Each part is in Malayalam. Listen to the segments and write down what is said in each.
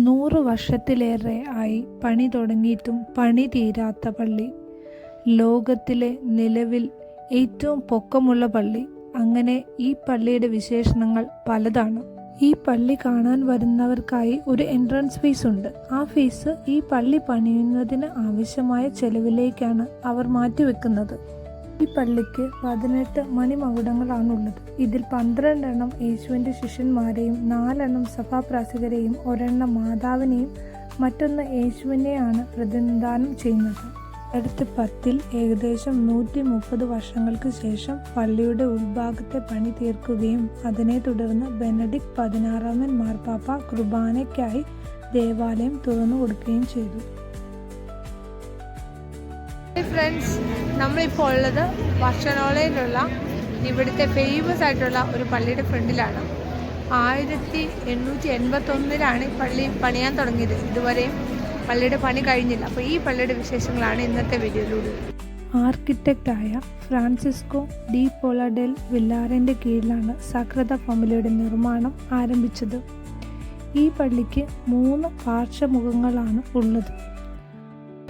100 വർഷത്തിലേറെ ആയി പണി തുടങ്ങിയിട്ടും പണി തീരാത്ത പള്ളി. ലോകത്തിലെ നിലവിൽ ഏറ്റവും പൊക്കമുള്ള പള്ളി. അങ്ങനെ ഈ പള്ളിയുടെ വിശേഷണങ്ങൾ പലതാണ്. ഈ പള്ളി കാണാൻ വരുന്നവർക്കായി ഒരു എൻട്രൻസ് ഫീസ് ഉണ്ട്. ആ ഫീസ് ഈ പള്ളി പണിയുന്നതിന് ആവശ്യമായ ചെലവിലേക്കാണ് അവർ മാറ്റിവെക്കുന്നത്. ഈ പള്ളിക്ക് 18 മണിമകുടങ്ങളാണുള്ളത്. ഇതിൽ 12 എണ്ണം യേശുവിൻ്റെ ശിഷ്യന്മാരെയും 4 എണ്ണം സഭാപ്രാസകരെയും 1 എണ്ണം മാതാവിനെയും മറ്റൊന്ന് യേശുവിനെയാണ് പ്രതിനിധാനം ചെയ്യുന്നത്. 2010 ഏകദേശം 130 വർഷങ്ങൾക്ക് ശേഷം പള്ളിയുടെ ഉൾഭാഗത്തെ പണി തീർക്കുകയും അതിനെ തുടർന്ന് ബെനഡിക്ട് 16 മാർപ്പാപ്പ കുർബാനയ്ക്കായി ദേവാലയം തുറന്നു കൊടുക്കുകയും ചെയ്തു. ഫ്രണ്ട്സ്, നമ്മളിപ്പോൾ ഉള്ളത് ബാർസലോണയിലുള്ള ഇവിടുത്തെ ഫേമസ് ആയിട്ടുള്ള ഒരു പള്ളിയുടെ ഫ്രണ്ടിലാണ്. 1881 ഈ പള്ളി പണിയാൻ തുടങ്ങിയത്. ഇതുവരെയും പള്ളിയുടെ പണി കഴിഞ്ഞില്ല. അപ്പോൾ ഈ പള്ളിയുടെ വിശേഷങ്ങളാണ് ഇന്നത്തെ വീഡിയോയിലൂടെ. ആർക്കിടെക്റ്റായ ഫ്രാൻസിസ്കോ ഡി പോള ഡെൽ വില്ലാറിൻ്റെ കീഴിലാണ് സക്രദ ഫാമിലിയുടെ നിർമ്മാണം ആരംഭിച്ചത്. ഈ പള്ളിക്ക് 3 പാർശ്വമുഖങ്ങളാണ് ഉള്ളത്.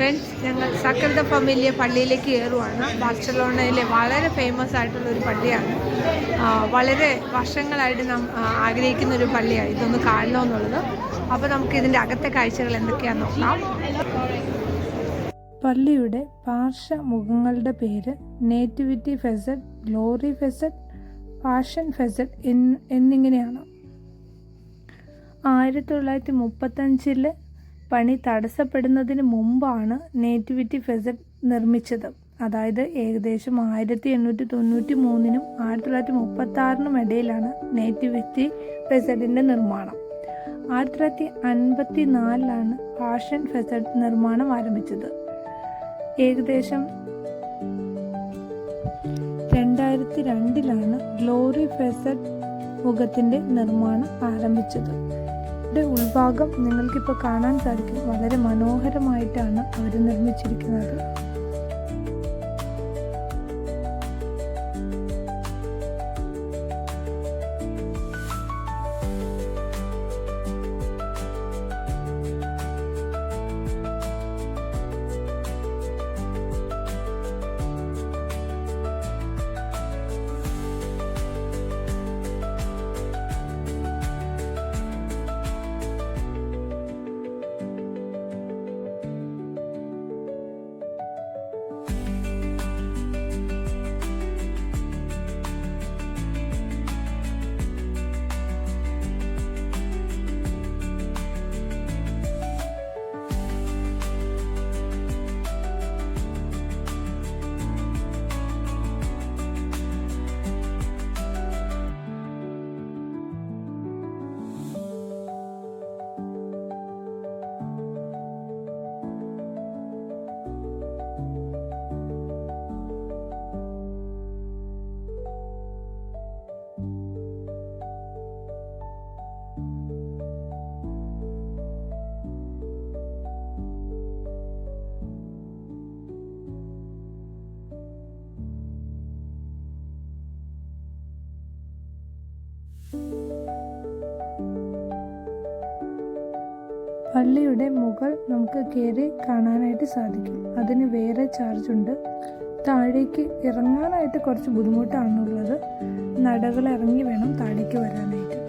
ഫ്രണ്ട്സ്, ഞങ്ങൾ സക്രദ ഫാമിലിയ പള്ളിയിലേക്ക് കയറുവാണ്. ബാർസലോണയിലെ വളരെ ഫേമസ് ആയിട്ടുള്ള ഒരു പള്ളിയാണ്. വളരെ വർഷങ്ങളായിട്ട് നാം ആഗ്രഹിക്കുന്ന ഒരു പള്ളിയാണ് ഇതൊന്ന് കാണണമെന്നുള്ളത്. അപ്പോൾ നമുക്ക് ഇതിൻ്റെ അകത്തെ കാഴ്ചകൾ എന്തൊക്കെയാണെന്ന് നോക്കാം. പള്ളിയുടെ പാർശ്വമുഖങ്ങളുടെ പേര് nativity facet, glory facet, passion facet എന്നിങ്ങനെയാണ്. 1935 പണി തടസ്സപ്പെടുന്നതിന് മുമ്പാണ് നേറ്റിവിറ്റി ഫെസറ്റ് നിർമ്മിച്ചത്. അതായത് ഏകദേശം 1893 1936 ഇടയിലാണ് നേറ്റിവിറ്റി ഫെസറ്റിൻ്റെ നിർമ്മാണം. 1954 പാഷൻ ഫെസറ്റ് നിർമ്മാണം ആരംഭിച്ചത്. ഏകദേശം 2002 ഗ്ലോറി ഫെസറ്റ് മുഖത്തിൻ്റെ നിർമ്മാണം ആരംഭിച്ചത്. ഇവിടെ ഉൾഭാഗം നിങ്ങൾക്കിപ്പോൾ കാണാൻ സാധിക്കും. വളരെ മനോഹരമായിട്ടാണ് അവർ നിർമ്മിച്ചിരിക്കുന്നത്. പള്ളിയുടെ മുകൾ നമുക്ക് കയറി കാണാനായിട്ട് സാധിക്കും. അതിന് വേറെ ചാർജുണ്ട്. താഴേക്ക് ഇറങ്ങാനായിട്ട് കുറച്ച് ബുദ്ധിമുട്ടാണുള്ളത്. നടകൾ ഇറങ്ങി വേണം താഴേക്ക് വരാനായിട്ട്.